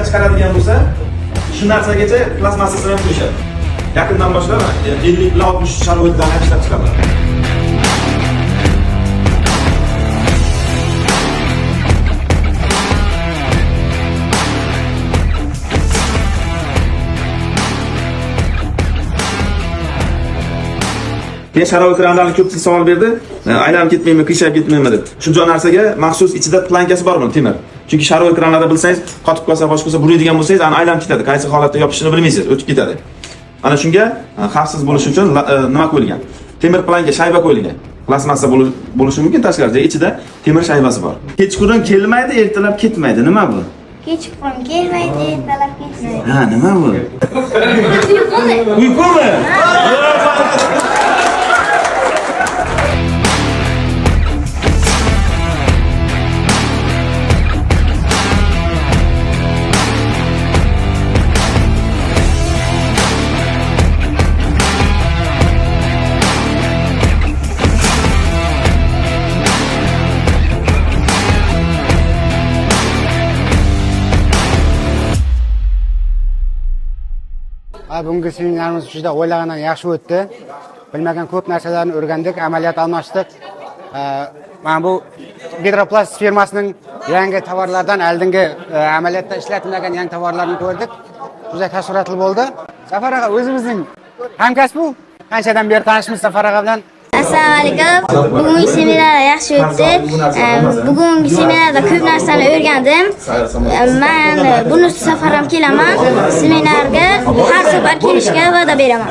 chiqaradigan bo'lsa, shu narsagacha plastmassasini ham qo'shadi. Yaqindan boshlab 50 bilan 60 sharoitdan ishlab chiqariladi. Keyin sharoit kranlarni ko'pchilik savol berdi. Aylanib ketmaymi, qiyshab ketmaymi deb. Shunday narsaga maxsus ichida plankasi bor buni, temir. Chunki sharoit kranlarda bilsangiz, qotib qolsa, boshqa bo'lsa buraydigan bo'lsangiz, ani aylanib ketadi. Qaysi holatda yopishini bilmaysiz, o'tib ketadi. Ana shunga xavfsiz bo'lish uchun nima qo'yilgan? Temir planka, shayba qo'yilgan. Plastmassa bo'lishi mumkin tashqarida, ichida temir shaybasi bor. Kechqurun kelmaydi, ertalab ketmaydi. Nima bu? Kechqurun kelmaydi, ertalab ketmaydi. Ha, nima bu? Uyqumi? Uyqumi? Bugungi seminarimiz juda o'ylagandan yaxshi o'tdi. Bilmagan ko'p narsalarni o'rgandik, amaliyot almashdik. Mana bu Gidroplast firmasining yangi tovarlardan oldingi amaliyotda ishlatilmagan yangi tovarlarni ko'rdik. Juda taassurotli bo'ldi. Safar aka, o'zimizning hamkasb bu. Qanchadan beri tanishmiz Safar aka bilan? Assalomu alaykum. Bugungi seminar yaxshi o'tdi. Bugungi seminarda ko'p narsani o'rgandim. Men buni safar ham kelaman. Seminarga har safar kelishga va'da beraman.